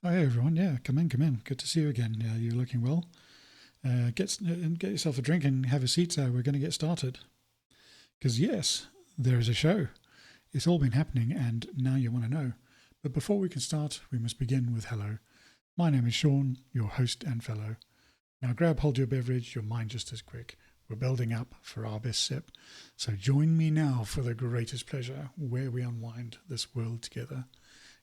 Oh, hey everyone. Yeah, come in, come in. Good to see you again. Yeah, you're looking well. Get yourself a drink and have a seat. We're going to get started. Because yes, there is a show. It's all been happening, and now you want to know. But before we can start, we must begin with hello. My name is Sean, your host and fellow. Now grab hold your beverage. Your mind just as quick. We're building up for our best sip. So join me now for the greatest pleasure, where we unwind this world together.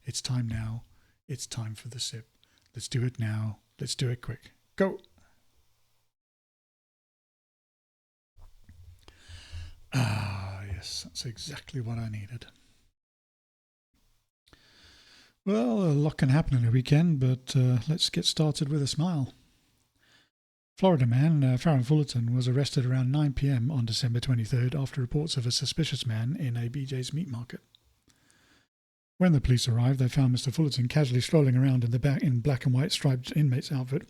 It's time now. It's time for the sip. Let's do it now. Let's do it quick. Go. Ah, yes, that's exactly what I needed. Well, a lot can happen in a weekend, but let's get started with a smile. Florida man Farron Fullerton was arrested around 9 p.m. on December 23rd after reports of a suspicious man in a BJ's meat market. When the police arrived, they found Mr. Fullerton casually strolling around in the back in black and white striped inmate's outfit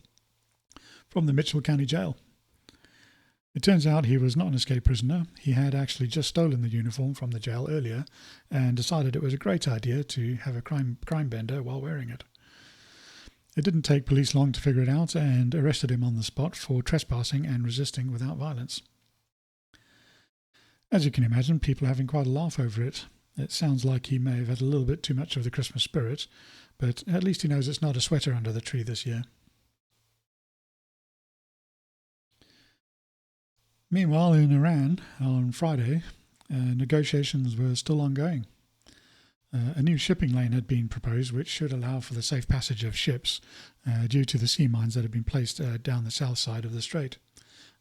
from the Mitchell County Jail. It turns out he was not an escaped prisoner. He had actually just stolen the uniform from the jail earlier and decided it was a great idea to have a crime bender while wearing it. It didn't take police long to figure it out and arrested him on the spot for trespassing and resisting without violence. As you can imagine, people are having quite a laugh over it. It sounds like he may have had a little bit too much of the Christmas spirit, but at least he knows it's not a sweater under the tree this year. Meanwhile, in Iran, on Friday, negotiations were still ongoing. A new shipping lane had been proposed, which should allow for the safe passage of ships due to the sea mines that had been placed down the south side of the strait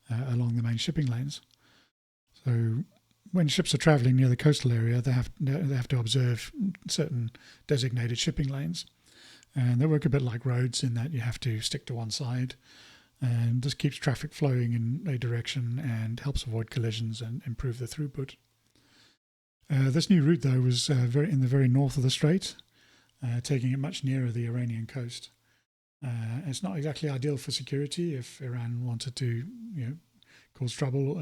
along the main shipping lanes. So, when ships are travelling near the coastal area, they have to observe certain designated shipping lanes, and they work a bit like roads in that you have to stick to one side. And this keeps traffic flowing in a direction and helps avoid collisions and improve the throughput. This new route, though, was in the very north of the strait, taking it much nearer the Iranian coast. It's not exactly ideal for security. If Iran wanted to, cause trouble,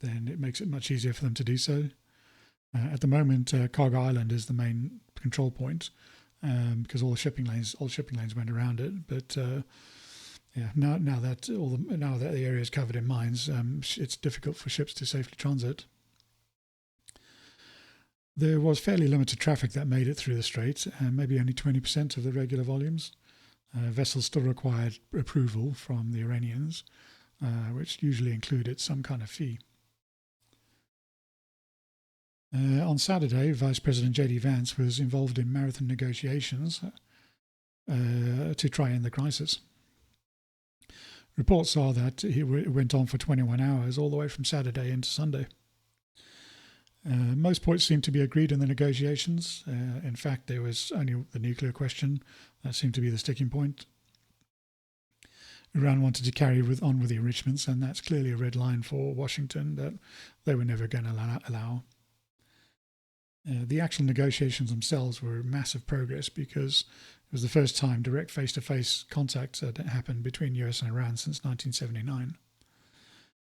then it makes it much easier for them to do so. At the moment, Cargo Island is the main control point because all shipping lanes went around it, but yeah, now that the area is covered in mines, it's difficult for ships to safely transit. There was fairly limited traffic that made it through the strait, maybe only 20% of the regular volumes. Vessels still required approval from the Iranians, which usually included some kind of fee. On Saturday, Vice President J.D. Vance was involved in marathon negotiations to try end the crisis. Reports are that it went on for 21 hours, all the way from Saturday into Sunday. Most points seemed to be agreed in the negotiations. In fact, there was only the nuclear question that seemed to be the sticking point. Iran wanted to carry on with the enrichments, and that's clearly a red line for Washington that they were never going to allow. The actual negotiations themselves were massive progress because it was the first time direct face-to-face contact had happened between US and Iran since 1979.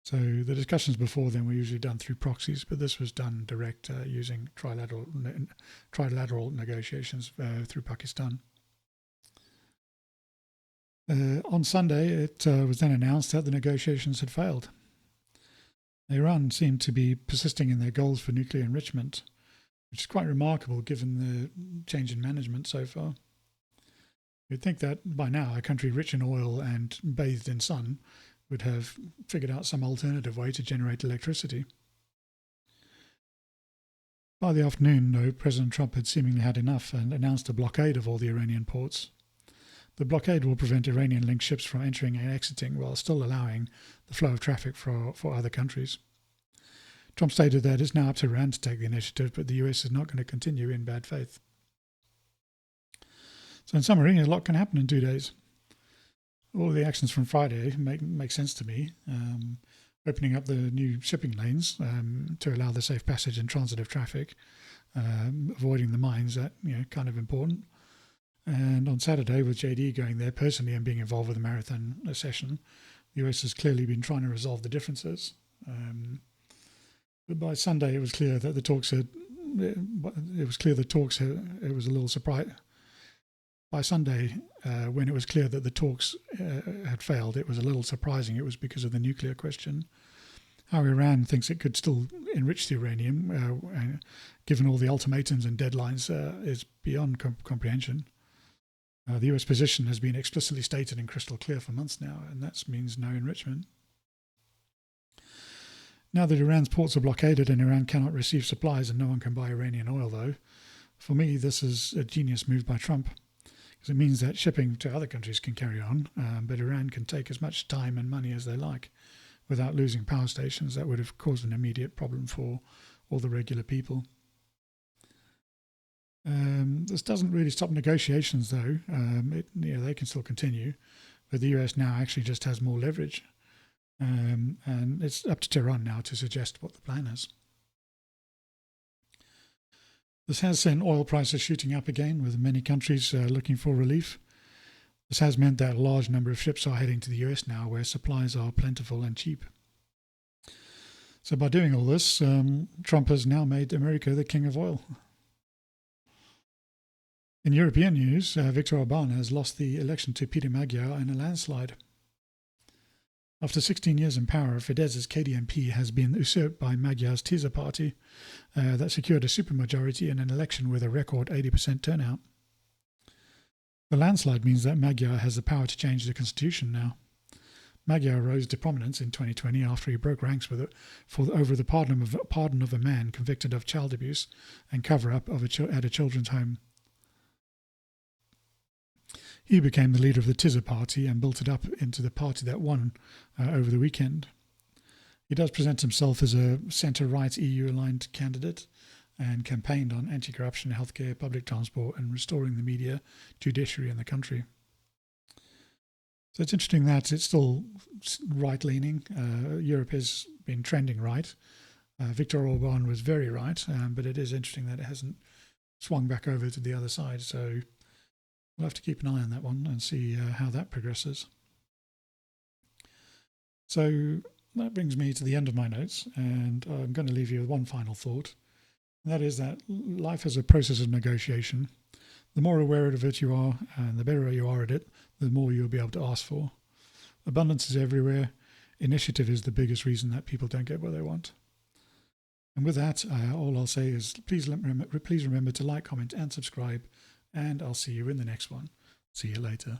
So the discussions before then were usually done through proxies, but this was done direct using trilateral negotiations through Pakistan. On Sunday, it was then announced that the negotiations had failed. Iran seemed to be persisting in their goals for nuclear enrichment, which is quite remarkable given the change in management so far. You'd think that by now a country rich in oil and bathed in sun would have figured out some alternative way to generate electricity. By the afternoon, though, President Trump had seemingly had enough and announced a blockade of all the Iranian ports. The blockade will prevent Iranian-linked ships from entering and exiting while still allowing the flow of traffic for other countries. Trump stated that it's now up to Iran to take the initiative, but the US is not going to continue in bad faith. So in summary, a lot can happen in 2 days. All of the actions from Friday make sense to me. Opening up the new shipping lanes to allow the safe passage and transit of traffic, avoiding the mines, that kind of important. And on Saturday, with JD going there personally and being involved with the marathon session, the US has clearly been trying to resolve the differences. But by Sunday, it was clear that the talks had. It was a little surprise. By Sunday, when it was clear that the talks had failed, it was a little surprising. It was because of the nuclear question. How Iran thinks it could still enrich the uranium, given all the ultimatums and deadlines, is beyond comprehension. The US position has been explicitly stated and crystal clear for months now, and that means no enrichment. Now that Iran's ports are blockaded and Iran cannot receive supplies and no one can buy Iranian oil, though, for me this is a genius move by Trump, because it means that shipping to other countries can carry on, but Iran can take as much time and money as they like without losing power stations. That would have caused an immediate problem for all the regular people. This doesn't really stop negotiations, though. They can still continue, but the US now actually just has more leverage. And it's up to Tehran now to suggest what the plan is. This has sent oil prices shooting up again, with many countries looking for relief. This has meant that a large number of ships are heading to the US now, where supplies are plentiful and cheap. So by doing all this, Trump has now made America the king of oil. In European news, Viktor Orban has lost the election to Peter Magyar in a landslide. After 16 years in power, Fidesz's KDNP has been usurped by Magyar's Tisza party that secured a supermajority in an election with a record 80% turnout. The landslide means that Magyar has the power to change the constitution now. Magyar rose to prominence in 2020 after he broke ranks over the pardon of a man convicted of child abuse and cover-up at a children's home. He became the leader of the Tisza party and built it up into the party that won over the weekend. He does present himself as a centre-right EU-aligned candidate and campaigned on anti-corruption, healthcare, public transport and restoring the media, judiciary in the country. So it's interesting that it's still right-leaning. Europe has been trending right. Viktor Orban was very right, but it is interesting that it hasn't swung back over to the other side. So we'll have to keep an eye on that one and see how that progresses. So that brings me to the end of my notes, and I'm going to leave you with one final thought. And that is that life is a process of negotiation. The more aware of it you are, and the better you are at it, the more you'll be able to ask for. Abundance is everywhere. Initiative is the biggest reason that people don't get what they want. And with that, all I'll say is please remember to like, comment, and subscribe. And I'll see you in the next one. See you later.